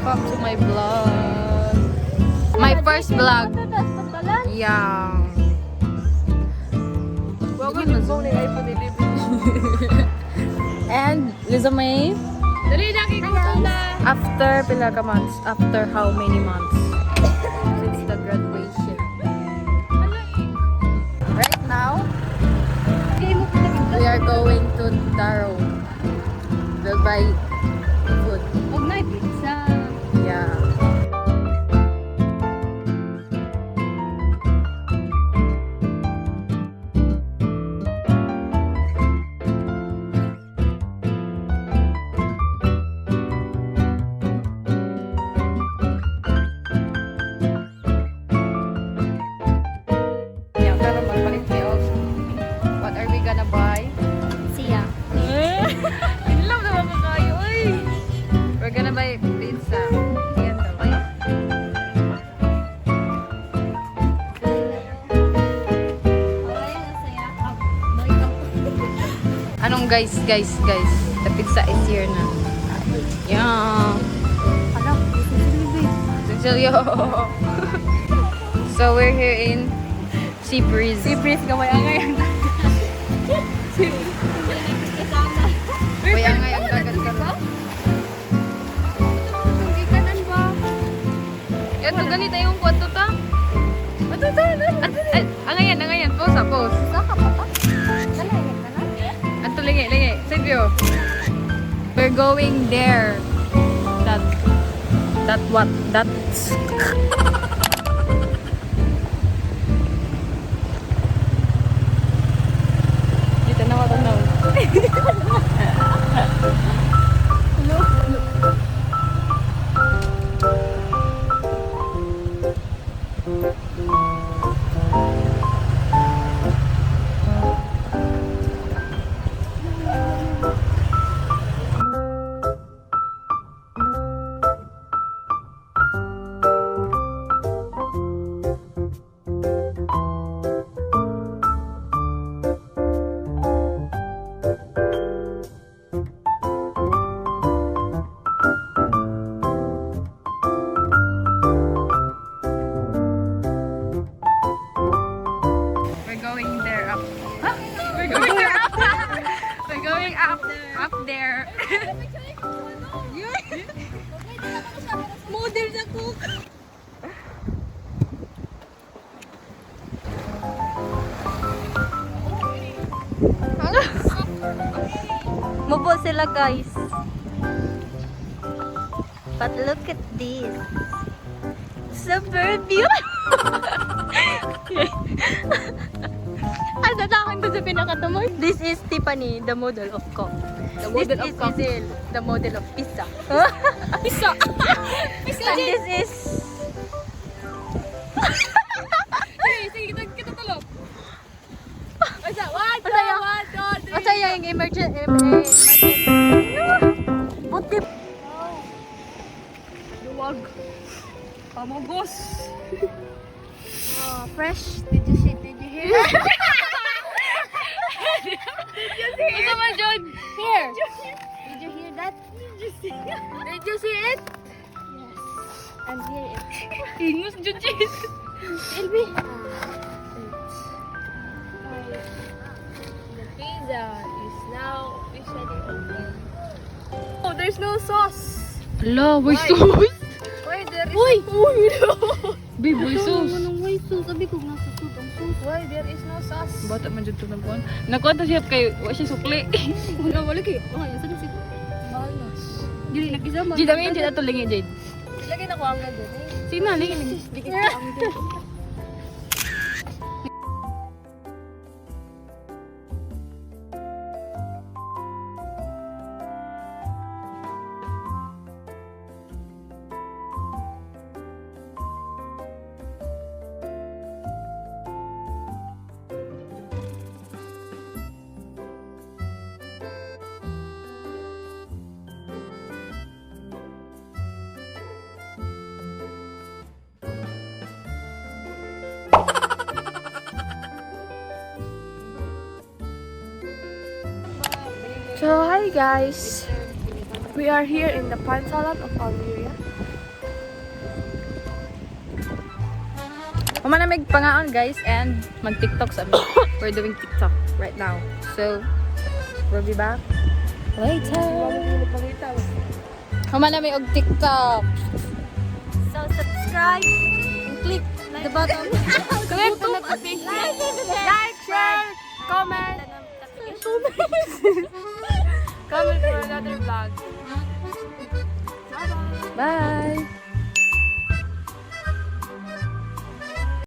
welcome to my vlog. My first vlog. Yeah. Welcome to Bone iPhone 11. And Liza May. Dali na kiko na. After pila ka months? After how many months? Since the graduation. Right now, we are going to Taro. We'll buy food. Huwag na pizza. Yeah. Yeah, pero magpalit kayo. What are we gonna buy? Siya. Inlove naman ko kayo, uy! We're gonna buy pizza. Yan daw. Ay. Anong guys? The pizza is here na. Yeah. Alam, Cecilio. So we're here in Sea Breeze. si Pris gamay ngayon. Kaya nga yung dagat ka ba? Hindi kanan ba? Yan to, ganito yung kwarto ta. Angayan. Pose. Saka pa ta? Kalayan ka na? Ato, lingi. Silvio. We're going there. That's... Dito na ako na. We're going there up. Huh? We're going there up. We're going up there. Model na cook. Mubo sila guys. But look at this. Super beautiful. Ang tatakan ko sa pinakatumor. This is Tiffany, the model of Coke. model This of is Coke. Izel, the model of pizza. Pizza. And this is... Sige, kita tulog. Masaya yung emergency. Buti. Luwag. Pamugos. Oh, fresh. Did you hear that? Ito man, John. Here. Did you hear that? Did you see it? Yes. And hear it. Ingus, John. Silvi. The pizza is now officially open. Oh, there's no sauce. Hello, boy sauce. Why there is Uy! Babe, boy sauce. Anong way sauce? Sabi ko nasa soup ang sauce. Why there is no sauce? Bata man dyan ito na buwan. Nakuha siya kay, wala siya sukli. Wala kayo. Oh, yun. Saan si... Malas. Gili, nag-isama. Jade, dami yan dyan ito lingi, Jade. Lagi na ko ang ganda eh. Sige na, lingi. Dikit ka ang dito. So hi guys, we are here in the Pan Salon of Almeria Humanamig pangaon guys and mag-TikTok sa amin. We're doing TikTok right now. So, we'll be back later. Humanamig og TikTok. So, subscribe and click the button. Click the notification. Like, share, comment. Comment for another vlog. Bye!